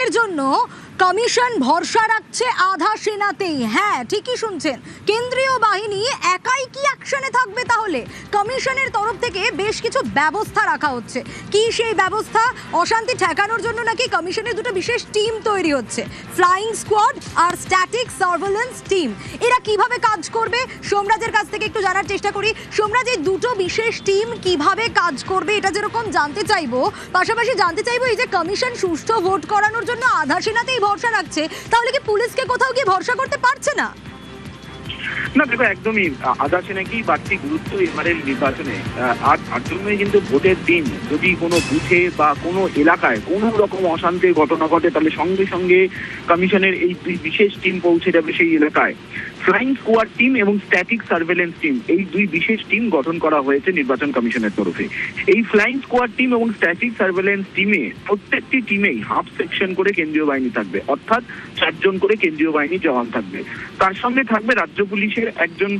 এর জন্য কমিশন ভরসা রাখছে আধা সেনাতেই। হ্যাঁ, ঠিকই শুনছেন, কেন্দ্রীয় বাহিনী একাই কি অ্যাকশনে থাকবে? তাহলে কমিশনের তরফ থেকে বেশ কিছু ব্যবস্থা রাখা হচ্ছে। কি সেই ব্যবস্থা? অশান্তি ঠেকানোর জন্য নাকি কমিশনের দুটো বিশেষ টিম তৈরি হচ্ছে, ফ্লাইং স্কোয়াড আর স্ট্যাটিক সার্ভেলেন্স টিম। এরা কিভাবে কাজ করবে সোমরাজের কাছ থেকে একটু জানার চেষ্টা করি। সোমরাজ, এই দুটো বিশেষ টিম কিভাবে কাজ করবে এটা যেরকম জানতে চাইবো, পাশাপাশি জানতে চাইবো এই যে কমিশন সুষ্ঠু ভোট করানোর জন্য আধা সেনাতেই ভরসা রাখছে, তাহলে কি পুলিশকে কোথাও কি ভরসা করতে পারছে না? না দেখো, একদমই আধা সেনাকেই বাড়তি গুরুত্ব এবারের নির্বাচনে। আর জন্যই কিন্তু ভোটের দিন যদি কোনো বুথে বা কোনো এলাকায় কোনো রকম অশান্তির ঘটনা ঘটে, তাহলে সঙ্গে সঙ্গে কমিশনের এই দুই বিশেষ টিম পৌঁছে যাবে সেই এলাকায়। ফ্লাইং স্কোয়াড টিম এবং স্ট্যাটিক সার্ভেলেন্স টিম, এই দুই বিশেষ টিম গঠন করা হয়েছে নির্বাচন কমিশনের তরফে। এই ফ্লাইং স্কোয়াড টিম এবং স্ট্যাটিক সার্ভেলেন্স টিমে প্রত্যেকটি টিমেই হাফ সেকশন করে কেন্দ্রীয় বাহিনী থাকবে, অর্থাৎ 4 জন করে কেন্দ্রীয় বাহিনীর জওয়ান থাকবে। তার সঙ্গে থাকবে রাজ্য পুলিশের একজন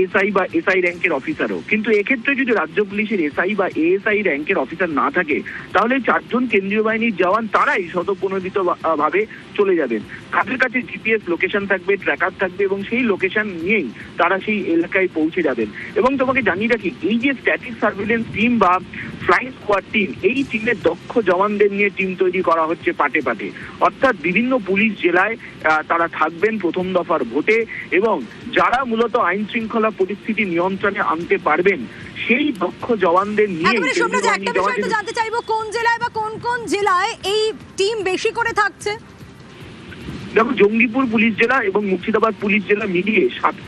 এসআই বা এসআই র্যাঙ্কের অফিসারও। কিন্তু এক্ষেত্রে যদি রাজ্য পুলিশের এসআই বা এএসআই র্যাঙ্কের অফিসার না থাকে, তাহলে 4 জন কেন্দ্রীয় বাহিনীর জওয়ান তারাই স্বতঃপ্রণোদিত ভাবে চলে যাবেন। তাদের কাছে জিপিএস লোকেশন থাকবে, ট্র্যাকার থাকবে, এবং সেই লোকেশন নিয়েই তারা সেই এলাকায় পৌঁছে যাবেন। এবং তোমাকে জানিয়ে রাখি, এই যে স্ট্যাটিক সার্ভেলেন্স টিম বা ফ্লাইং স্কোয়াড টিম, এই টিমের দক্ষ জওয়ানদের নিয়ে টিম তৈরি করা হচ্ছে পাটে পাটে, অর্থাৎ বিভিন্ন পুলিশ জেলায় তারা থাকবেন প্রথম দফার ভোটে, এবং যারা মূলত আইন শৃঙ্খলা পরিস্থিতি নিয়ন্ত্রণে আনতে পারবেন সেই দক্ষ জওয়ানদের নিয়ে। জানতে চাইবো কোন জেলায় বা কোন কোন জেলায় এই টিম বেশি করে থাকছে? দেখো, জঙ্গিপুর পুলিশ জেলা এবং মুর্শিদাবাদ পুলিশ জেলা মিলিয়ে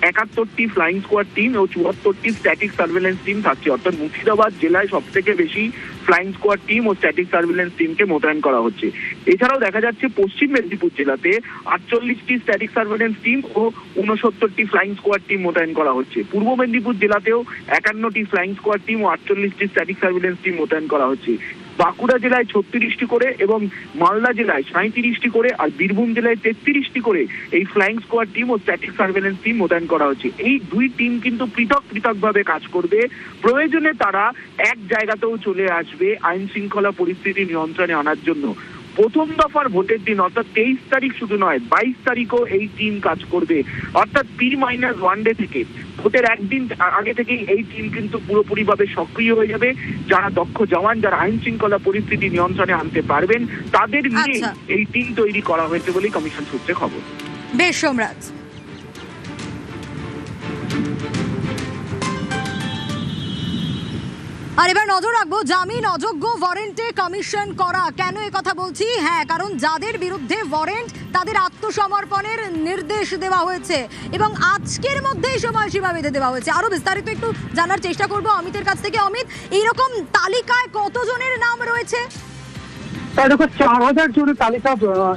71টি ফ্লাইং স্কোয়াড টিম ও 74টি স্ট্যাটিক সার্ভেলেন্স টিম থাকছে। অর্থাৎ মুর্শিদাবাদ জেলায় সব থেকে বেশি ফ্লাইং স্কোয়াড টিম ও স্ট্যাটিক সার্ভেলেন্স টিমকে মোতায়েন করা হচ্ছে। এছাড়াও দেখা যাচ্ছে পশ্চিম মেদিনীপুর জেলাতে 48টি স্ট্যাটিক সার্ভেলেন্স টিম ও 69টি ফ্লাইং স্কোয়াড টিম মোতায়েন করা হচ্ছে। পূর্ব মেদিনীপুর জেলাতেও 51টি ফ্লাইং স্কোয়াড টিম ও 48টি স্ট্যাটিক সার্ভেলেন্স টিম মোতায়েন করা হচ্ছে। বাঁকুড়া জেলায় 36টি করে এবং মালদা জেলায় 37টি করে আর বীরভূম জেলায় 33টি করে এই ফ্লাইং স্কোয়াড টিম ও স্ট্যাটিক সার্ভেলেন্স টিম মোতায়েন করা হচ্ছে। এই দুই টিম কিন্তু পৃথক পৃথকভাবে কাজ করবে। প্রয়োজনে তারা এক জায়গাতেও চলে আসবে আইন শৃঙ্খলা পরিস্থিতি নিয়ন্ত্রণে আনার জন্য। প্রথম দফার ভোটের দিন অর্থাৎ 23 তারিখ শুধু নয়, 22 তারিখও এই টিম কাজ করবে। অর্থাৎ P-1 ডে থেকে ভোটের একদিন আগে থেকেই এই টিম কিন্তু পুরোপুরিভাবে সক্রিয় হয়ে যাবে। যারা দক্ষ জওয়ান, যারা আইন শৃঙ্খলা পরিস্থিতি নিয়ন্ত্রণে আনতে পারবেন, তাদের নিয়ে এই টিম তৈরি করা হয়েছে বলেই কমিশন সূত্রে খবর। বেশ সোমরাজ। আর এবার নজর রাখবো জামিন অযোগ্য ওয়ারেন্টে কমিশন করা। কেন এ কথা বলছি? হ্যাঁ, কারণ যাদের বিরুদ্ধে ওয়ারেন্ট তাদের আত্মসমর্পণের নির্দেশ দেওয়া হয়েছে এবং আজকের মধ্যেই সময়সীমা বেঁধে দেওয়া হয়েছে। আরো বিস্তারিত একটু জানার চেষ্টা করবো অমিতের কাছ থেকে। অমিত, এইরকম তালিকায় কতজনের নাম রয়েছে? দেখো, 4000 জনের তালিকা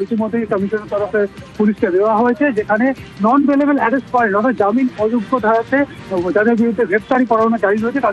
ইতিমধ্যে কমিশনের তরফে পুলিশকে দেওয়া হয়েছে, যেখানে নন বেলেবল অ্যারেস্ট ওয়ারেন্ট অর্থাৎ জামিন অযোগ্য ধারাতে যাদের বিরুদ্ধে গ্রেপ্তারি পরোয়ানা জারি হয়েছে তাদের